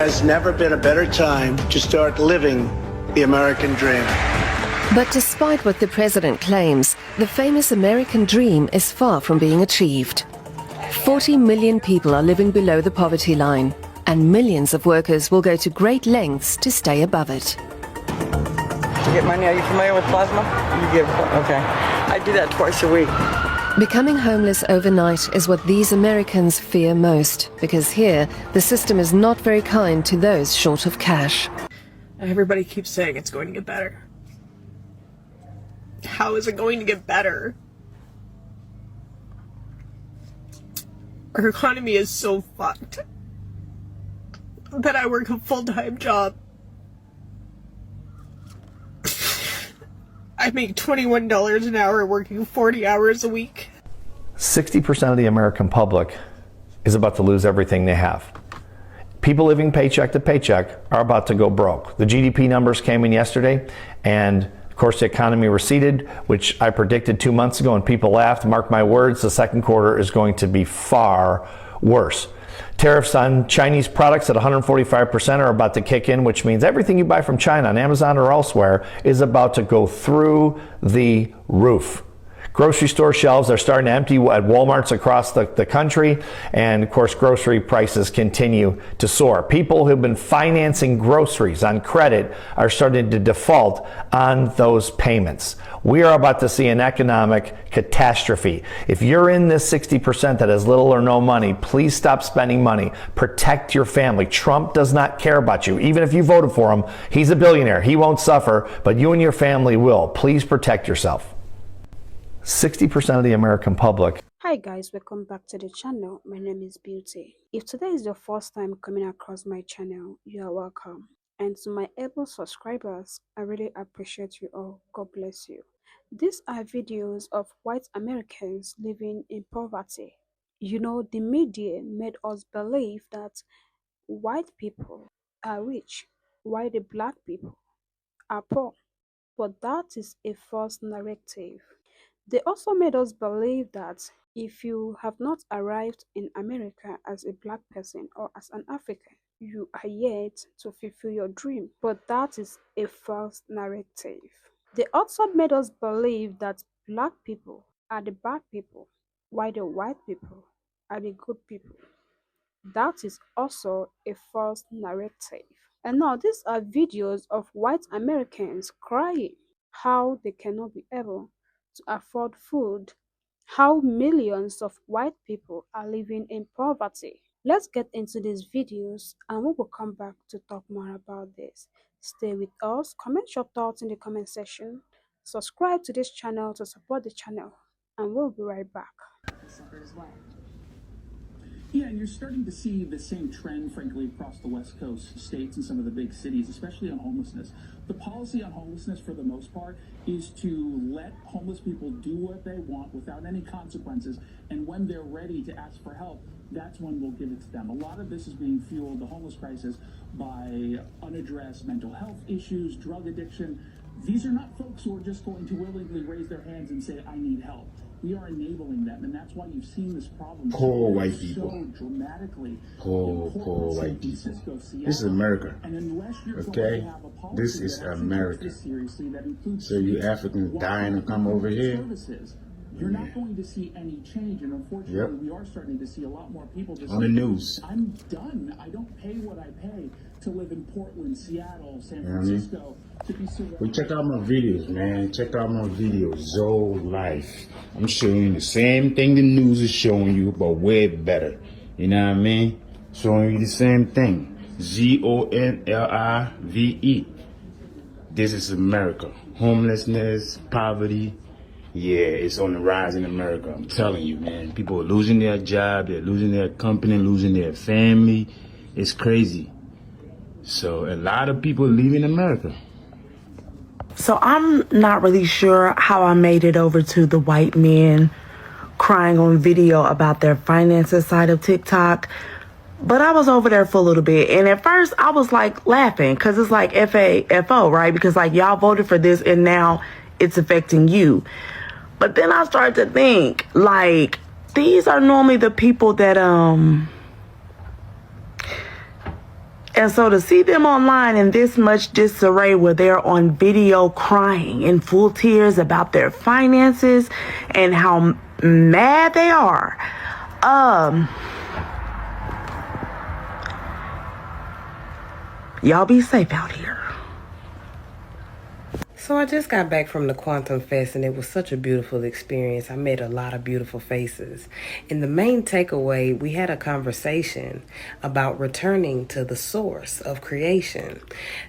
Has never been a better time to start living the American dream. But despite what the president claims, the famous American dream is far from being achieved. 40 million people are living below the poverty line, and millions of workers will go to great lengths to stay above it. You get money? Are you familiar with plasma? You give, okay. I do that twice a week. Becoming homeless overnight is what these Americans fear most, because here, the system is not very kind to those short of cash. Everybody keeps saying it's going to get better. How is it going to get better? Our economy is so fucked that I work a full-time job. I make $21 an hour working 40 hours a week. 60% of the American public is about to lose everything they have. People living paycheck to paycheck are about to go broke. The GDP numbers came in yesterday, and of course the economy receded, which I predicted 2 months ago, and people laughed. Mark my words, the second quarter is going to be far worse. Tariffs on Chinese products at 145% are about to kick in, which means everything you buy from China on Amazon or elsewhere is about to go through the roof. Grocery store shelves are starting to empty at Walmarts across the country, and of course grocery prices continue to soar. People who've been financing groceries on credit are starting to default on those payments. We are about to see an economic catastrophe. If you're in this 60% that has little or no money, please stop spending money. Protect your family. Trump does not care about you. Even if you voted for him, he's a billionaire. He won't suffer, but you and your family will. Please protect yourself. 60% of the American public. Hi guys, welcome back to the channel. My name is Beauty. If today is your first time coming across my channel, you are welcome. And to my able subscribers, I really appreciate you all. God bless you. These are videos of white Americans living in poverty. You know, the media made us believe that white people are rich, while the black people are poor. But that is a false narrative. They also made us believe that if you have not arrived in America as a black person or as an African, you are yet to fulfill your dream. But that is a false narrative. They also made us believe that black people are the bad people, while the white people are the good people. That is also a false narrative. And now these are videos of white Americans crying how they cannot be able to afford food, how millions of white people are living in poverty. Let's get into these videos and we will come back to talk more about this. Stay with us, comment your thoughts in the comment section, subscribe to this channel to support the channel, and we'll be right back. Yeah, and you're starting to see the same trend, frankly, across the West Coast states and some of the big cities, especially on homelessness. The policy on homelessness, for the most part, is to let homeless people do what they want without any consequences, and when they're ready to ask for help, that's when we'll give it to them. A lot of this is being fueled, the homeless crisis, by unaddressed mental health issues, drug addiction. These are not folks who are just going to willingly raise their hands and say, I need help. We are enabling them, and that's why you've seen this problem poor white people. So dramatically. Poor white people. This is America. Okay? This is America. So you Africans dying to come over here? You're not going to see any change, and unfortunately, we are starting to see a lot more people just on the news. I'm done. I don't pay what I pay to live in Portland, Seattle, San Francisco. Well, check out my videos, man. Check out my videos. Zoe Life. I'm showing you the same thing the news is showing you, but way better. You know what I mean? Showing you the same thing. ZONLIVE. This is America. Homelessness, poverty. Yeah, it's on the rise in America. I'm telling you, man. People are losing their job. They're losing their company, losing their family. It's crazy. So a lot of people are leaving America. So I'm not really sure how I made it over to the white men crying on video about their finances side of TikTok. But I was over there for a little bit. And at first I was like laughing because it's like FAFO, right? Because like y'all voted for this and now it's affecting you. But then I started to think like these are normally the people that And so to see them online in this much disarray, where they're on video crying in full tears about their finances and how mad they are, y'all be safe out here. So I just got back from the Quantum Fest, and it was such a beautiful experience. I met a lot of beautiful faces. And the main takeaway, we had a conversation about returning to the source of creation.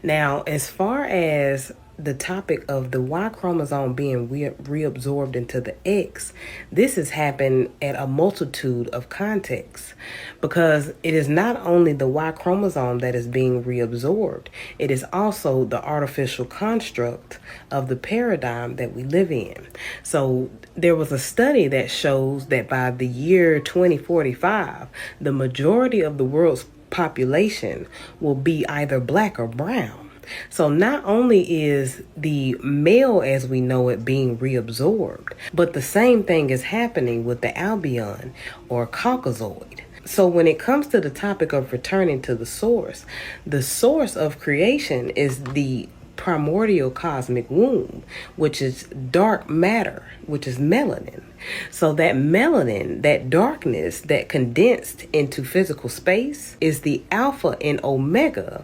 Now, as far as the topic of the Y chromosome being reabsorbed into the X, this has happened at a multitude of contexts, because it is not only the Y chromosome that is being reabsorbed, it is also the artificial construct of the paradigm that we live in. So there was a study that shows that by the year 2045, the majority of the world's population will be either black or brown. So not only is the male as we know it being reabsorbed, but the same thing is happening with the albion or Caucasoid. So when it comes to the topic of returning to the source of creation is the primordial cosmic womb, which is dark matter, which is melanin. So that melanin, that darkness that condensed into physical space, is the alpha and omega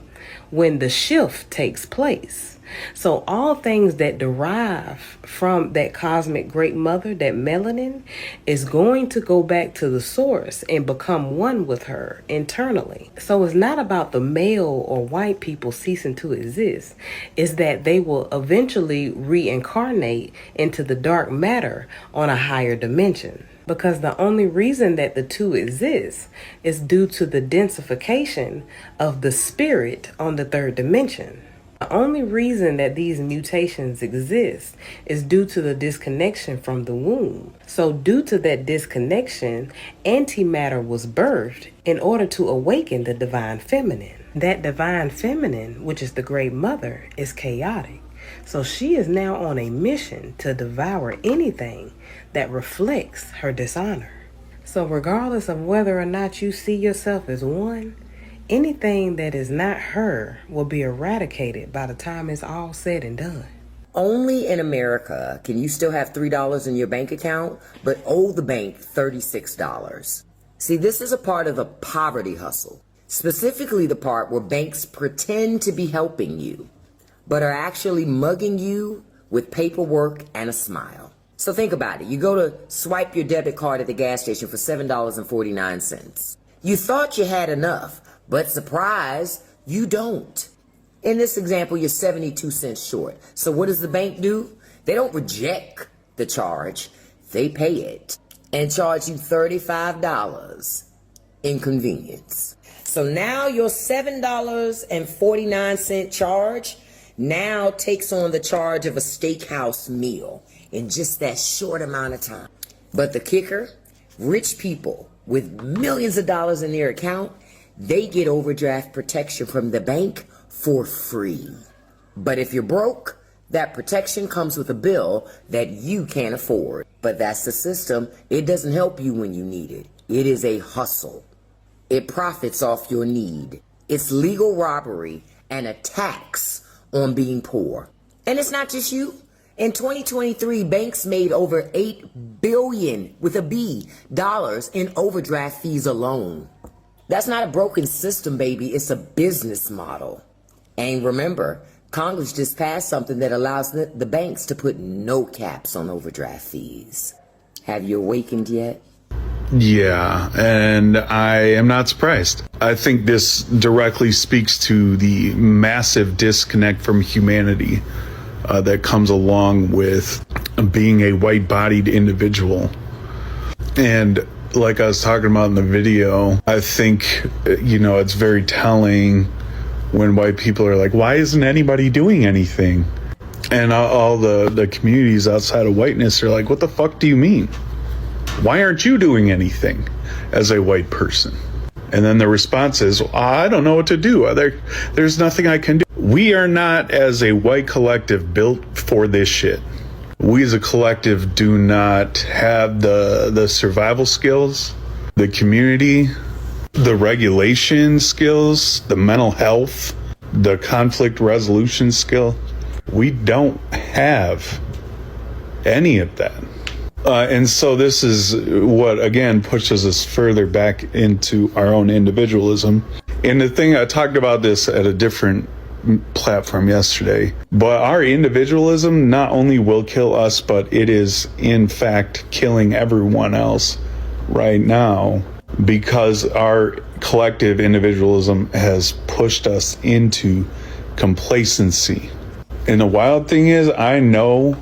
when the shift takes place. So all things that derive from that cosmic great mother, that melanin, is going to go back to the source and become one with her internally. So it's not about the male or white people ceasing to exist. It's that they will eventually reincarnate into the dark matter on a higher dimension. Because the only reason that the two exist is due to the densification of the spirit on the third dimension. The only reason that these mutations exist is due to the disconnection from the womb. So due to that disconnection, antimatter was birthed in order to awaken the divine feminine. That divine feminine, which is the great mother, is chaotic. So she is now on a mission to devour anything that reflects her dishonor. So regardless of whether or not you see yourself as one, anything that is not her will be eradicated by the time it's all said and done. Only in America can you still have $3 in your bank account, but owe the bank $36. See, this is a part of the poverty hustle, specifically the part where banks pretend to be helping you, but are actually mugging you with paperwork and a smile. So think about it. You go to swipe your debit card at the gas station for $7.49. You thought you had enough, but surprise, you don't. In this example, you're 72 cents short. So what does the bank do? They don't reject the charge. They pay it and charge you $35 in convenience. So now your $7.49 charge now takes on the charge of a steakhouse meal in just that short amount of time. But the kicker, rich people with millions of dollars in their account, they get overdraft protection from the bank for free. But if you're broke, that protection comes with a bill that you can't afford. But that's the system. It doesn't help you when you need it. It is a hustle. It profits off your need. It's legal robbery and a tax on being poor. And it's not just you. In 2023, banks made over $8 billion with a B dollars in overdraft fees alone. That's not a broken system, baby. It's a business model. And remember, Congress just passed something that allows the banks to put no caps on overdraft fees. Have you awakened yet? Yeah, and I am not surprised. I think this directly speaks to the massive disconnect from humanity that comes along with being a white-bodied individual. And like I was talking about in the video, I think, it's very telling when white people are like, why isn't anybody doing anything? And all the communities outside of whiteness are like, what the fuck do you mean? Why aren't you doing anything as a white person? And then the response is, I don't know what to do. There's nothing I can do. We are not, as a white collective, built for this shit. We as a collective do not have the survival skills, the community, the regulation skills, the mental health, the conflict resolution skill. We don't have any of that. And so this is what, again, pushes us further back into our own individualism. And the thing, I talked about this at a different platform yesterday, but our individualism not only will kill us, but it is in fact killing everyone else right now, because our collective individualism has pushed us into complacency. And the wild thing is, I know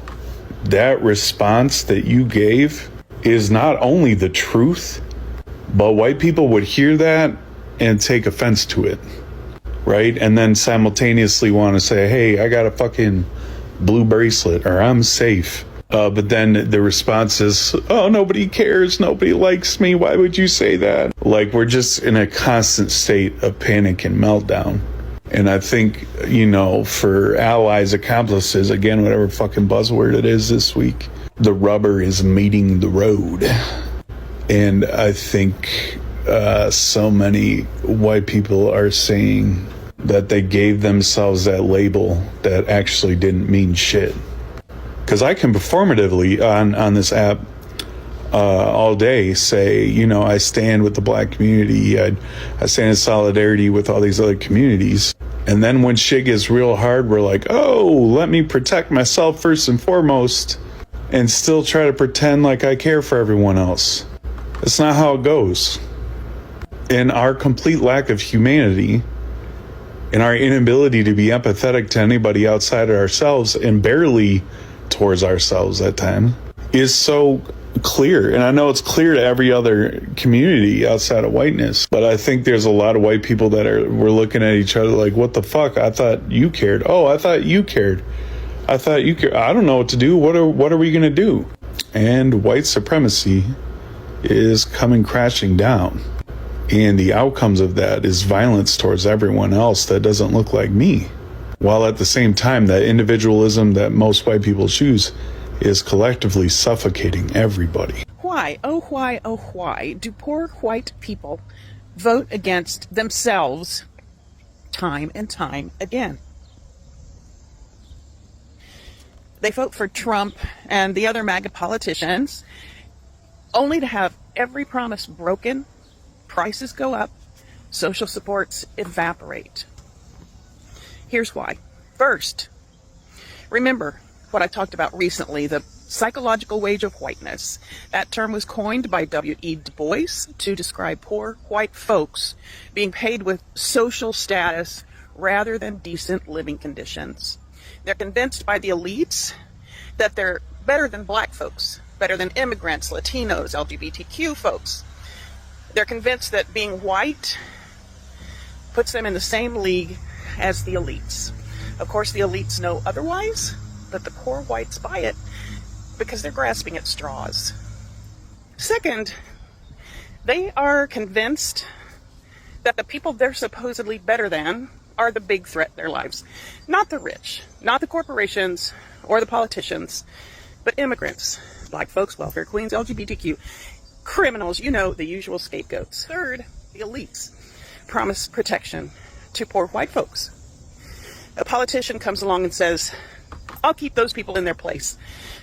that response that you gave is not only the truth, but white people would hear that and take offense to it, right? And then simultaneously want to say, hey, I got a fucking blue bracelet, or I'm safe. But then the response is, oh, nobody cares, nobody likes me, why would you say that? Like, we're just in a constant state of panic and meltdown. And I think, you know, for allies, accomplices, again, whatever fucking buzzword it is this week, the rubber is meeting the road. And I think so many white people are saying that they gave themselves that label that actually didn't mean shit. Because I can performatively on this app all day say, you know, I stand with the black community, I stand in solidarity with all these other communities. And then when shit gets real hard, we're like, oh, let me protect myself first and foremost, and still try to pretend like I care for everyone else. That's not how it goes. And our complete lack of humanity and our inability to be empathetic to anybody outside of ourselves, and barely towards ourselves at times, is so clear. And I know it's clear to every other community outside of whiteness, but I think there's a lot of white people that we're looking at each other like, what the fuck? I thought you cared. Oh, I thought you cared. I thought you cared. I don't know what to do. What are we going to do? And white supremacy is coming crashing down. And the outcomes of that is violence towards everyone else that doesn't look like me. While at the same time, that individualism that most white people choose is collectively suffocating everybody. Why, oh why do poor white people vote against themselves time and time again? They vote for Trump and the other MAGA politicians only to have every promise broken, prices go up, social supports evaporate. Here's why. First, remember what I talked about recently, the psychological wage of whiteness. That term was coined by W.E. Du Bois to describe poor white folks being paid with social status rather than decent living conditions. They're convinced by the elites that they're better than black folks, better than immigrants, Latinos, LGBTQ folks. They're convinced that being white puts them in the same league as the elites. Of course, the elites know otherwise, but the poor whites buy it because they're grasping at straws. Second, they are convinced that the people they're supposedly better than are the big threat in their lives. Not the rich, not the corporations or the politicians, but immigrants, black folks, welfare queens, LGBTQ, criminals, you know, the usual scapegoats. Third, the elites promise protection to poor white folks. A politician comes along and says, I'll keep those people in their place,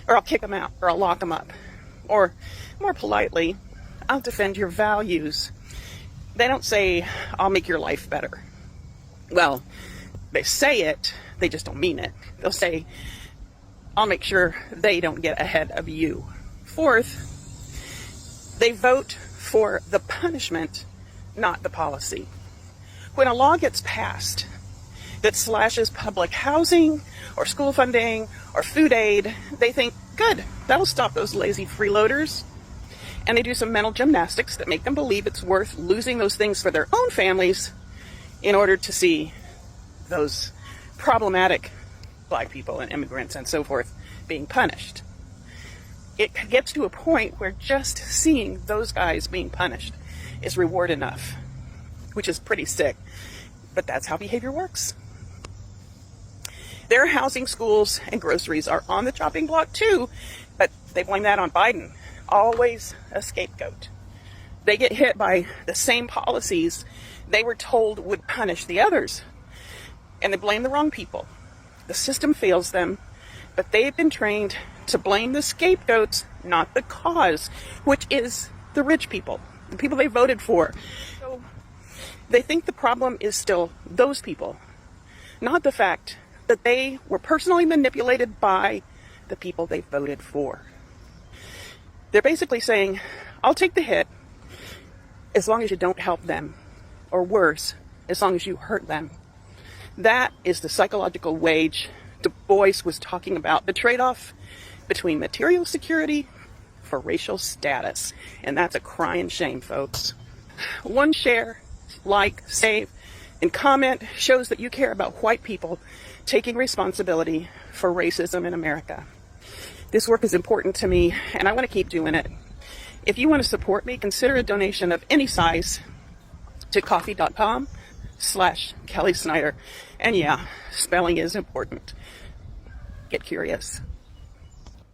or I'll kick them out, or I'll lock them up. Or, more politely, I'll defend your values. They don't say, I'll make your life better. Well, they say it, they just don't mean it. They'll say, I'll make sure they don't get ahead of you. Fourth, they vote for the punishment, not the policy. When a law gets passed that slashes public housing or school funding or food aid, they think, good, that'll stop those lazy freeloaders. And they do some mental gymnastics that make them believe it's worth losing those things for their own families in order to see those problematic black people and immigrants and so forth being punished. It gets to a point where just seeing those guys being punished is reward enough, which is pretty sick, but that's how behavior works. Their housing, schools, and groceries are on the chopping block too, but they blame that on Biden. Always a scapegoat. They get hit by the same policies they were told would punish the others. And they blame the wrong people. The system fails them, but they've been trained to blame the scapegoats, not the cause, which is the rich people, the people they voted for. So they think the problem is still those people, not the fact that they were personally manipulated by the people they voted for. They're basically saying, I'll take the hit as long as you don't help them, or worse, as long as you hurt them. That is the psychological wage Du Bois was talking about, the trade-off between material security for racial status. And that's a crying shame, folks. One share, like, save, and comment shows that you care about white people taking responsibility for racism in America. This work is important to me, and I want to keep doing it. If you want to support me, consider a donation of any size to coffee.com/Kelly Snyder. And yeah, spelling is important. Get curious.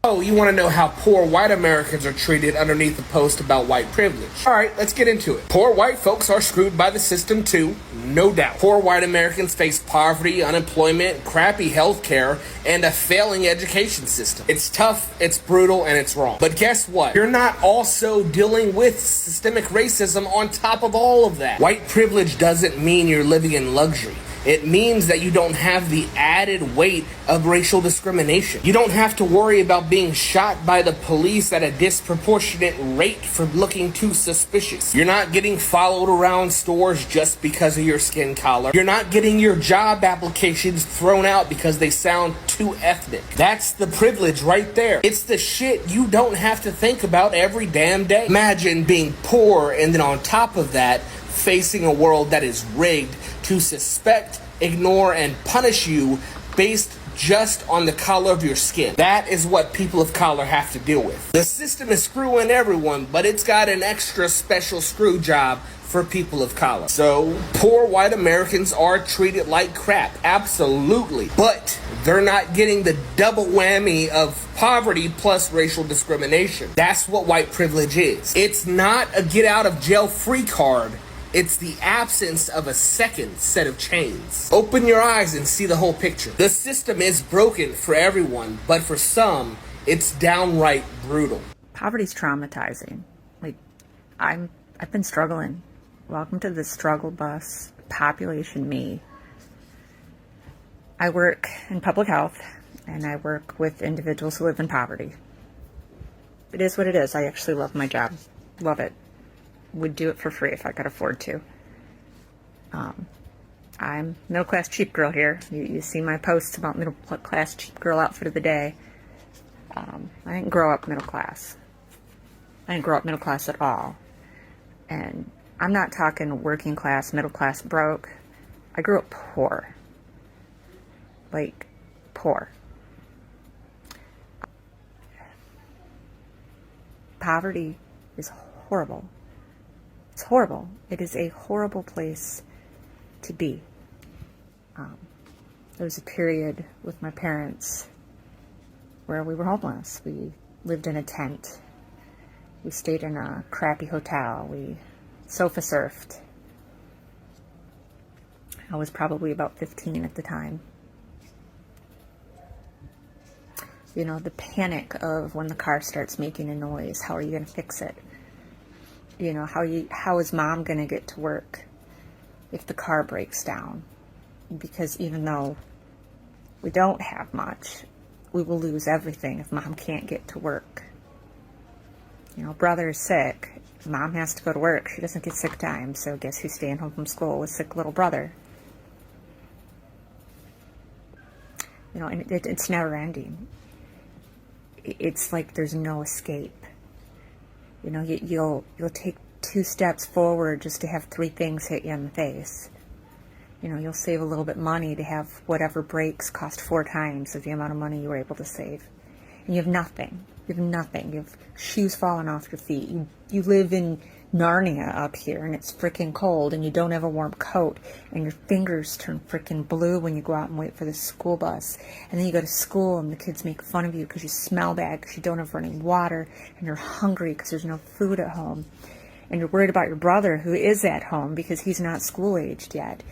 Oh, you want to know how poor white Americans are treated underneath the post about white privilege. All right, let's get into it. Poor white folks are screwed by the system too, no doubt. Poor white Americans face poverty, unemployment, crappy health care, and a failing education system. It's tough, it's brutal, and it's wrong. But guess what? You're not also dealing with systemic racism on top of all of that. White privilege doesn't mean you're living in luxury. It means that you don't have the added weight of racial discrimination. You don't have to worry about being shot by the police at a disproportionate rate for looking too suspicious. You're not getting followed around stores just because of your skin color. You're not getting your job applications thrown out because they sound too ethnic. That's the privilege right there. It's the shit you don't have to think about every damn day. Imagine being poor and then on top of that, facing a world that is rigged to suspect, ignore, and punish you based just on the color of your skin. That is what people of color have to deal with. The system is screwing everyone, but it's got an extra special screw job for people of color. So, poor white Americans are treated like crap, absolutely. But they're not getting the double whammy of poverty plus racial discrimination. That's what white privilege is. It's not a get out of jail free card. It's the absence of a second set of chains. Open your eyes and see the whole picture. The system is broken for everyone, but for some, it's downright brutal. Poverty's traumatizing. I've been struggling. Welcome to the struggle bus, population me. I work in public health, and I work with individuals who live in poverty. It is what it is. I actually love my job. Love it. Would do it for free if I could afford to. I'm middle-class cheap girl here. You see my posts about middle-class cheap girl outfit of the day. I didn't grow up middle class. I didn't grow up middle class at all. And I'm not talking working class, middle class, broke. I grew up poor. Poor. Poverty is horrible. It's horrible. It is a horrible place to be. There was a period with my parents where we were homeless. We lived in a tent. We stayed in a crappy hotel. We sofa surfed. I was probably about 15 at the time. You know, the panic of when the car starts making a noise. How are you going to fix it? You know, how is mom going to get to work if the car breaks down? Because even though we don't have much, we will lose everything if mom can't get to work. You know, brother is sick. Mom has to go to work. She doesn't get sick time, so guess who's staying home from school with sick little brother? You know, and it's never ending. It's like there's no escape. You know, you'll take 2 steps forward just to have 3 things hit you in the face. You know, you'll save a little bit of money to have whatever breaks cost 4 times of the amount of money you were able to save. And you have nothing. You have nothing. You have shoes falling off your feet. You live in Narnia up here, and it's freaking cold, and you don't have a warm coat, and your fingers turn freaking blue when you go out and wait for the school bus. And then you go to school, and the kids make fun of you because you smell bad, because you don't have running water, and you're hungry because there's no food at home. and you're worried about your brother who is at home because he's not school-aged yet.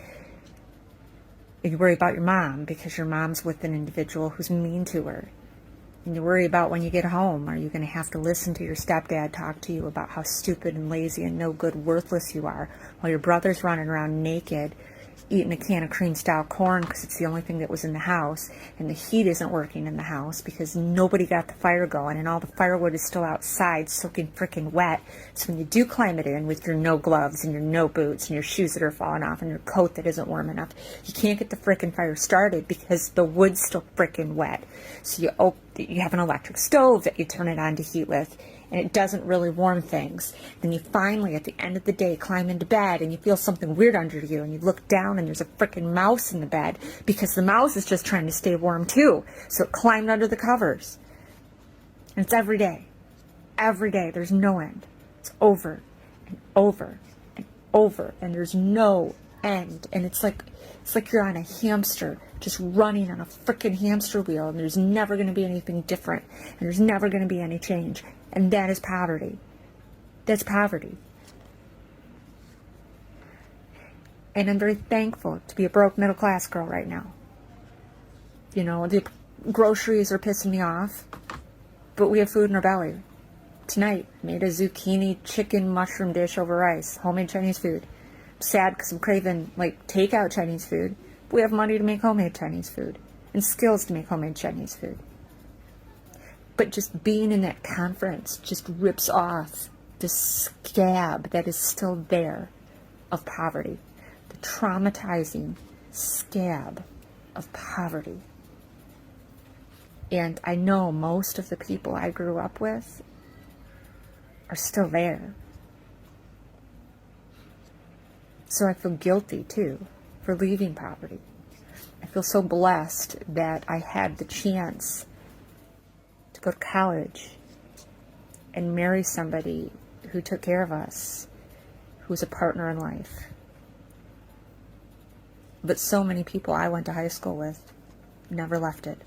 And you worry about your mom because your mom's with an individual who's mean to her. And you worry about when you get home, are you going to have to listen to your stepdad talk to you about how stupid and lazy and no good, worthless you are, while your brother's running around naked, eating a can of cream-style corn because it's the only thing that was in the house, and the heat isn't working in the house because nobody got the fire going, and all the firewood is still outside soaking frickin' wet. So when you do climb it in with your no gloves and your no boots and your shoes that are falling off and your coat that isn't warm enough, you can't get the frickin' fire started because the wood's still frickin' wet. So you have an electric stove that you turn it on to heat with, and it doesn't really warm things. Then you finally, at the end of the day, climb into bed and you feel something weird under you, and you look down and there's a frickin' mouse in the bed because the mouse is just trying to stay warm too. So it climbed under the covers. And it's every day. Every day. There's no end. It's over and over and over, and there's no end. And it's like you're on a hamster, just running on a frickin' hamster wheel, and there's never going to be anything different, and there's never going to be any change. And that is poverty. That's poverty. And I'm very thankful to be a broke middle class girl right now. You know, the groceries are pissing me off, but we have food in our belly. Tonight, made a zucchini chicken mushroom dish over rice, homemade Chinese food. I'm sad because I'm craving, like, takeout Chinese food. But we have money to make homemade Chinese food and skills to make homemade Chinese food. But just being in that conference just rips off the scab that is still there of poverty. The traumatizing scab of poverty. And I know most of the people I grew up with are still there. So I feel guilty, too, for leaving poverty. I feel so blessed that I had the chance to go to college and marry somebody who took care of us, who was a partner in life. But so many people I went to high school with never left it.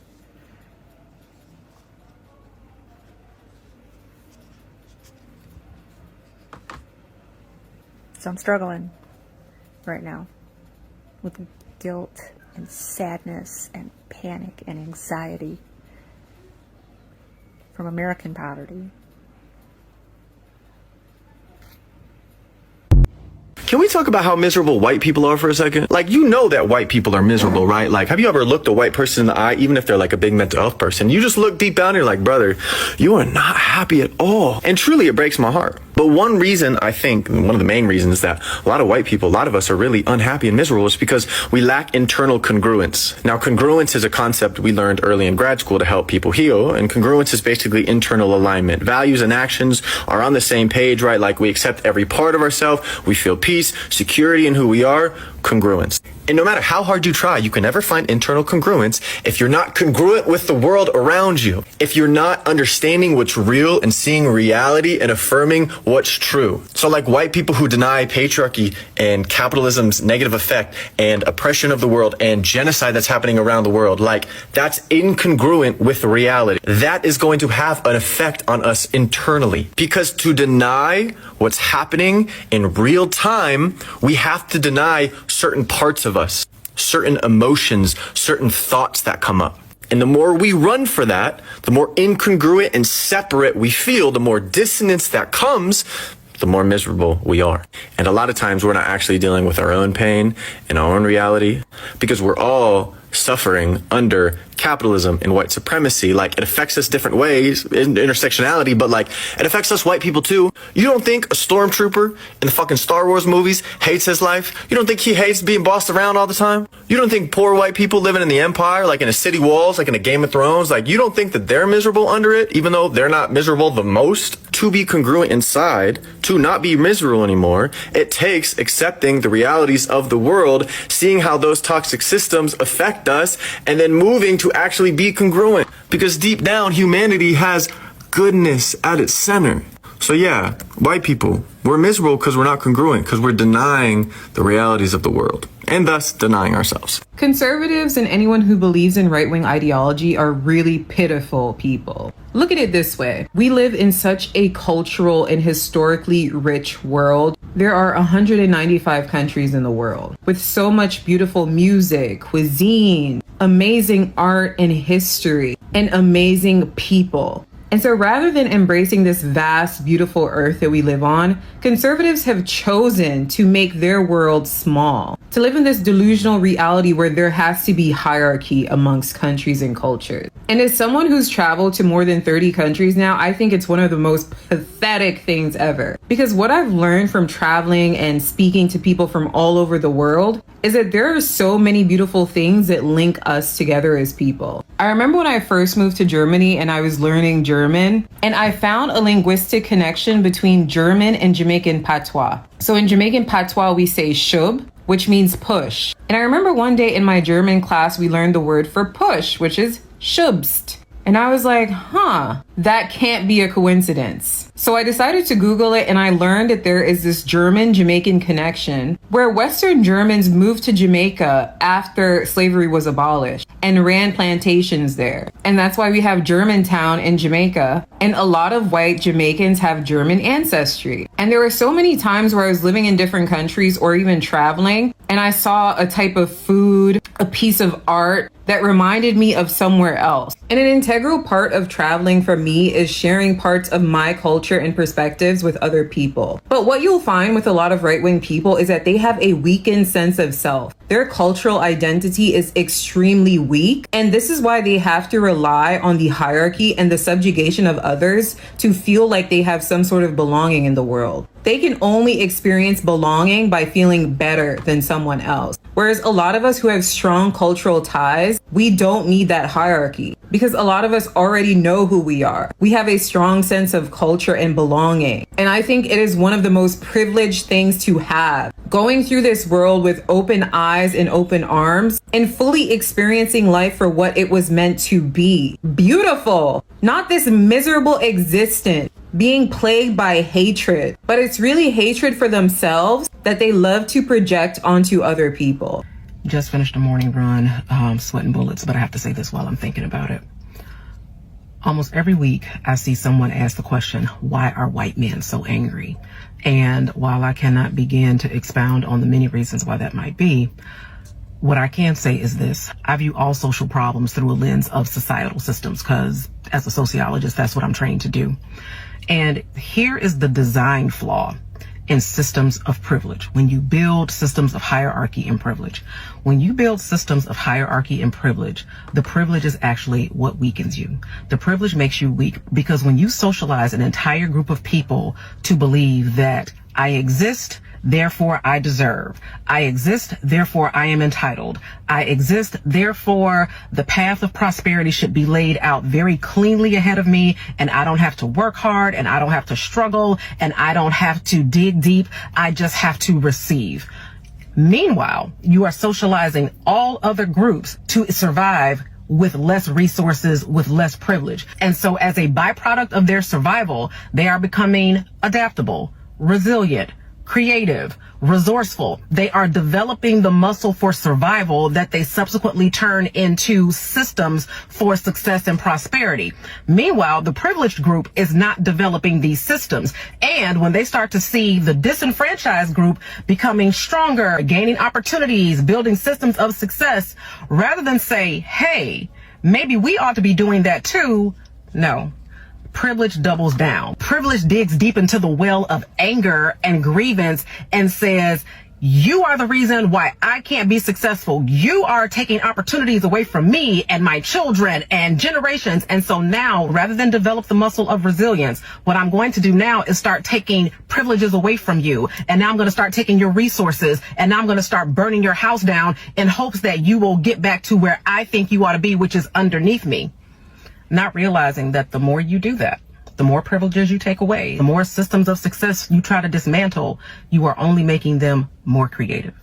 So I'm struggling right now with guilt and sadness and panic and anxiety from American poverty. Can we talk about how miserable white people are for a second? Like, you know that white people are miserable, right? Like, have you ever looked a white person in the eye, even if they're like a big mental health person? You just look deep down and you're like, brother, you are not happy at all. And truly, it breaks my heart. But one reason, I think, one of the main reasons that a lot of white people, a lot of us are really unhappy and miserable is because we lack internal congruence. Now, congruence is a concept we learned early in grad school to help people heal. And congruence is basically internal alignment. Values and actions are on the same page, right? Like, we accept every part of ourselves. We feel peace, security in who we are, congruence. And no matter how hard you try, you can never find internal congruence if you're not congruent with the world around you. If you're not understanding what's real and seeing reality and affirming what's true. So like white people who deny patriarchy and capitalism's negative effect and oppression of the world and genocide that's happening around the world, like that's incongruent with reality. That is going to have an effect on us internally. Because to deny what's happening in real time, we have to deny certain parts of us, certain emotions, certain thoughts that come up. And the more we run for that, the more incongruent and separate we feel, the more dissonance that comes, the more miserable we are. And a lot of times we're not actually dealing with our own pain and our own reality because we're all suffering under capitalism and white supremacy. Like, it affects us different ways in intersectionality, but like it affects us white people too. You don't think a stormtrooper in the fucking Star Wars movies hates his life? You don't think he hates being bossed around all the time? You don't think poor white people living in the empire, like in a city walls, like in a Game of Thrones, like you don't think that they're miserable under it, even though they're not miserable the most? To be congruent inside, to not be miserable anymore, it takes accepting the realities of the world, seeing how those toxic systems affect us, and then moving to actually be congruent. Because deep down, humanity has goodness at its center. So yeah, white people, we're miserable because we're not congruent, because we're denying the realities of the world. and thus denying ourselves. Conservatives and anyone who believes in right-wing ideology are really pitiful people. Look at it this way. We live in such a cultural and historically rich world. There are 195 countries in the world with so much beautiful music, cuisine, amazing art and history, and amazing people. And so rather than embracing this vast, beautiful earth that we live on, conservatives have chosen to make their world small, to live in this delusional reality where there has to be hierarchy amongst countries and cultures. And as someone who's traveled to more than 30 countries now, I think it's one of the most pathetic things ever. Because what I've learned from traveling and speaking to people from all over the world is that there are so many beautiful things that link us together as people. I remember when I first moved to Germany and I was learning German, and I found a linguistic connection between German and Jamaican patois. So in Jamaican patois, we say shub, which means push. And I remember one day in my German class, we learned the word for push, which is schubst. And I was like, that can't be a coincidence. So I decided to Google it, and I learned that there is this German-Jamaican connection where Western Germans moved to Jamaica after slavery was abolished and ran plantations there. And that's why we have Germantown in Jamaica. And a lot of white Jamaicans have German ancestry. And there were so many times where I was living in different countries or even traveling, and I saw a type of food, a piece of art that reminded me of somewhere else. And an integral part of traveling for me is sharing parts of my culture and perspectives with other people. But what you'll find with a lot of right-wing people is that they have a weakened sense of self. Their cultural identity is extremely weak, and this is why they have to rely on the hierarchy and the subjugation of others to feel like they have some sort of belonging in the world. They can only experience belonging by feeling better than someone else. Whereas a lot of us who have strong cultural ties, we don't need that hierarchy because a lot of us already know who we are. We have a strong sense of culture and belonging. And I think it is one of the most privileged things to have. Going through this world with open eyes and open arms and fully experiencing life for what it was meant to be. Beautiful, not this miserable existence being plagued by hatred, but it's really hatred for themselves that they love to project onto other people. Just finished a morning run, sweating bullets, but I have to say this while I'm thinking about it. Almost every week, I see someone ask the question, why are white men so angry? And while I cannot begin to expound on the many reasons why that might be, what I can say is this: I view all social problems through a lens of societal systems, because as a sociologist, that's what I'm trained to do. And here is the design flaw in systems of privilege. When you build systems of hierarchy and privilege, when you build systems of hierarchy and privilege, the privilege is actually what weakens you. The privilege makes you weak because when you socialize an entire group of people to believe that I exist, therefore I deserve. I exist, therefore I am entitled. I exist, therefore the path of prosperity should be laid out very cleanly ahead of me, and I don't have to work hard, and I don't have to struggle, and I don't have to dig deep. I just have to receive. Meanwhile, you are socializing all other groups to survive with less resources, with less privilege. And so as a byproduct of their survival, they are becoming adaptable, resilient, creative, resourceful. They are developing the muscle for survival that they subsequently turn into systems for success and prosperity. Meanwhile, the privileged group is not developing these systems. And when they start to see the disenfranchised group becoming stronger, gaining opportunities, building systems of success, rather than say, hey, maybe we ought to be doing that too, no. Privilege doubles down. Privilege digs deep into the well of anger and grievance and says, you are the reason why I can't be successful. You are taking opportunities away from me and my children and generations. And so now, rather than develop the muscle of resilience, what I'm going to do now is start taking privileges away from you. And now I'm going to start taking your resources, and now I'm going to start burning your house down in hopes that you will get back to where I think you ought to be, which is underneath me. Not realizing that the more you do that, the more privileges you take away, the more systems of success you try to dismantle, you are only making them more creative.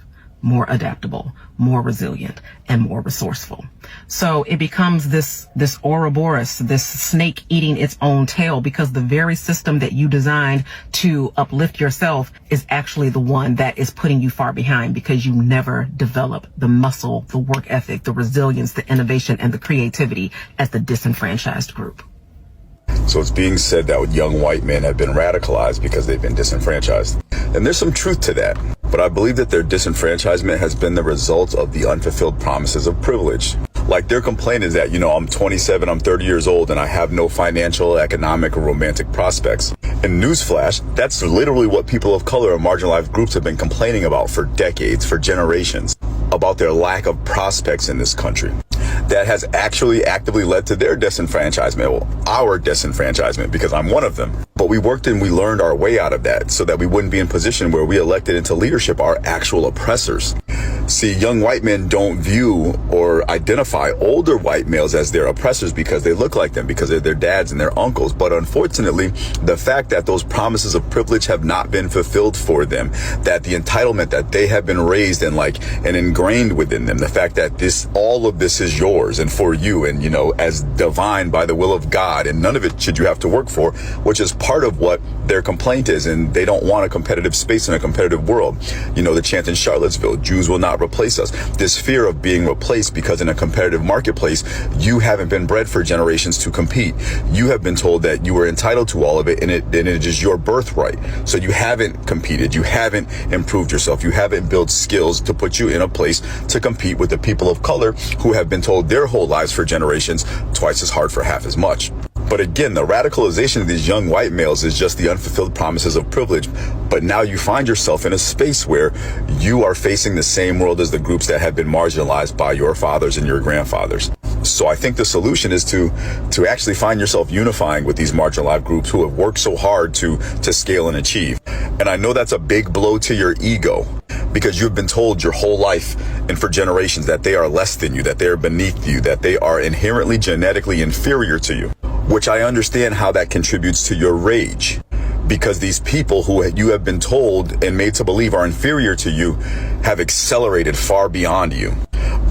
more adaptable, more resilient, and more resourceful. So it becomes this Ouroboros, this snake eating its own tail, because the very system that you designed to uplift yourself is actually the one that is putting you far behind, because you never develop the muscle, the work ethic, the resilience, the innovation, and the creativity as the disenfranchised group. So it's being said that young white men have been radicalized because they've been disenfranchised. And there's some truth to that. But I believe that their disenfranchisement has been the result of the unfulfilled promises of privilege. Like, their complaint is that, I'm 27, I'm 30 years old, and I have no financial, economic, or romantic prospects. And newsflash, that's literally what people of color and marginalized groups have been complaining about for decades, for generations, about their lack of prospects in this country. That has actually actively led to their disenfranchisement, well, our disenfranchisement, because I'm one of them. But we worked and we learned our way out of that so that we wouldn't be in a position where we elected into leadership our actual oppressors. See, young white men don't view or identify older white males as their oppressors because they look like them, because they're their dads and their uncles. But unfortunately, the fact that those promises of privilege have not been fulfilled for them, that the entitlement that they have been raised in, and ingrained within them, the fact that all of this is yours and for you, and as divine by the will of God, and none of it should you have to work for, which is part of what their complaint is. And they don't want a competitive space in a competitive world. The chant in Charlottesville, Jews will not replace us. This fear of being replaced because in a competitive marketplace, you haven't been bred for generations to compete. You have been told that you were entitled to all of it, and it is your birthright. So you haven't competed. You haven't improved yourself. You haven't built skills to put you in a place to compete with the people of color who have been told their whole lives for generations, twice as hard for half as much. But again, the radicalization of these young white males is just the unfulfilled promises of privilege. But now you find yourself in a space where you are facing the same world as the groups that have been marginalized by your fathers and your grandfathers. So I think the solution is to actually find yourself unifying with these marginalized groups who have worked so hard to scale and achieve. And I know that's a big blow to your ego, because you've been told your whole life and for generations that they are less than you, that they are beneath you, that they are inherently genetically inferior to you, which I understand how that contributes to your rage. Because these people who you have been told and made to believe are inferior to you have accelerated far beyond you.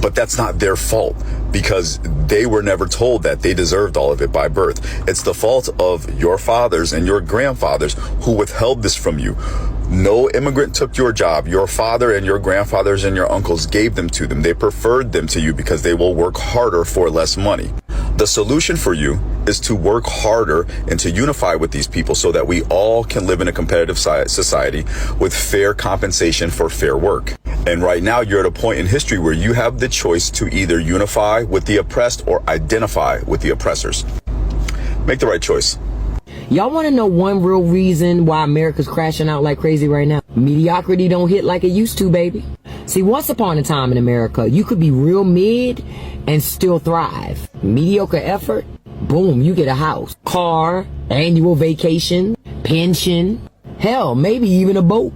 But that's not their fault, because they were never told that they deserved all of it by birth. It's the fault of your fathers and your grandfathers who withheld this from you. No immigrant took your job. Your father and your grandfathers and your uncles gave them to them. They preferred them to you because they will work harder for less money. The solution for you is to work harder and to unify with these people so that we all can live in a competitive society with fair compensation for fair work. And right now you're at a point in history where you have the choice to either unify with the oppressed or identify with the oppressors. Make the right choice. Y'all want to know one real reason why America's crashing out like crazy right now? Mediocrity don't hit like it used to, baby. See, once upon a time in America, you could be real mid and still thrive. Mediocre effort, boom, you get a house, car, annual vacation, pension, hell, maybe even a boat.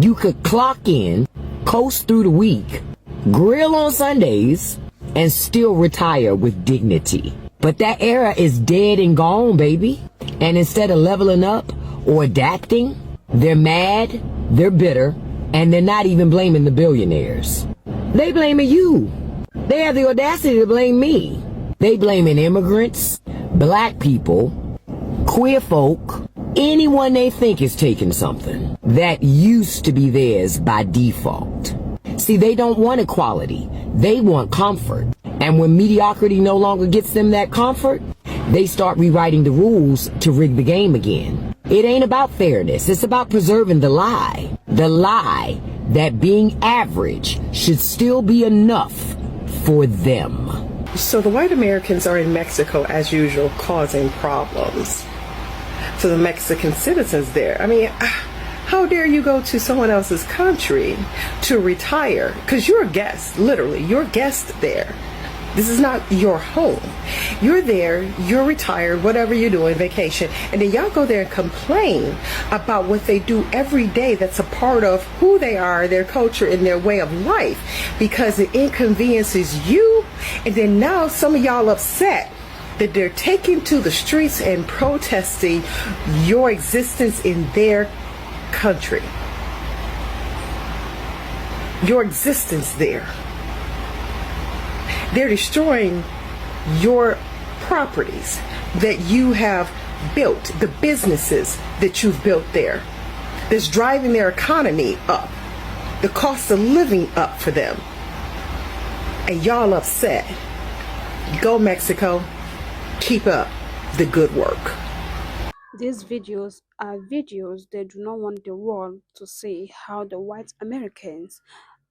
You could clock in, coast through the week, grill on Sundays, and still retire with dignity. But that era is dead and gone, baby. And instead of leveling up or adapting, they're mad, they're bitter, and they're not even blaming the billionaires. They blaming you. They have the audacity to blame me. They blaming immigrants, black people, queer folk, anyone they think is taking something that used to be theirs by default. See, they don't want equality. They want comfort. And when mediocrity no longer gets them that comfort, they start rewriting the rules to rig the game again. It ain't about fairness. It's about preserving the lie. The lie that being average should still be enough for them. So the white Americans are in Mexico, as usual, causing problems for the Mexican citizens there. I mean, how dare you go to someone else's country to retire? Because you're a guest, literally, you're a guest there. This is not your home. You're there, you're retired, whatever you're doing, vacation, and then y'all go there and complain about what they do every day that's a part of who they are, their culture, and their way of life, because it inconveniences you, and then now some of y'all upset that they're taking to the streets and protesting your existence in their country. your existence there. They're destroying your properties that you have built, the businesses that you've built there. That's driving their economy up, the cost of living up for them. And y'all upset. Go Mexico, keep up the good work. These videos are videos they do not want the world to see how the white Americans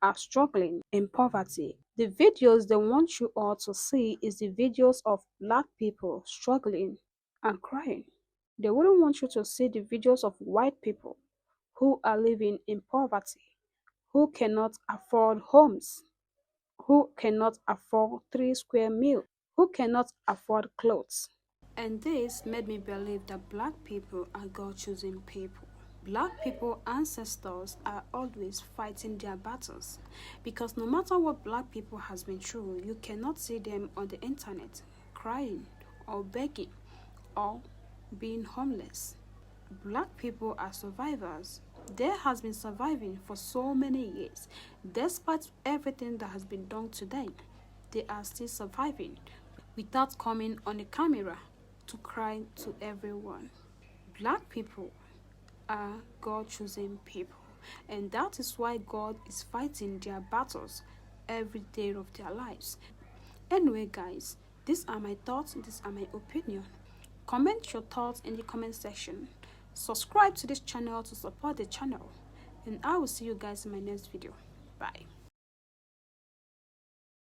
are struggling in poverty. The videos they want you all to see is the videos of black people struggling and crying. They wouldn't want you to see the videos of white people who are living in poverty, who cannot afford homes, who cannot afford 3 square meals, who cannot afford clothes. And this made me believe that black people are God-chosen people. Black people ancestors are always fighting their battles, because no matter what black people has been through, you cannot see them on the internet crying or begging or being homeless. Black people are survivors. They has been surviving for so many years. Despite everything that has been done to them, they are still surviving without coming on the camera to cry to everyone. Black people are God-chosen people, and that is why God is fighting their battles every day of their lives. Anyway guys, these are my thoughts, these are my opinion. Comment your thoughts in the comment section. Subscribe to this channel to support the channel, and I will see you guys in my next video. Bye.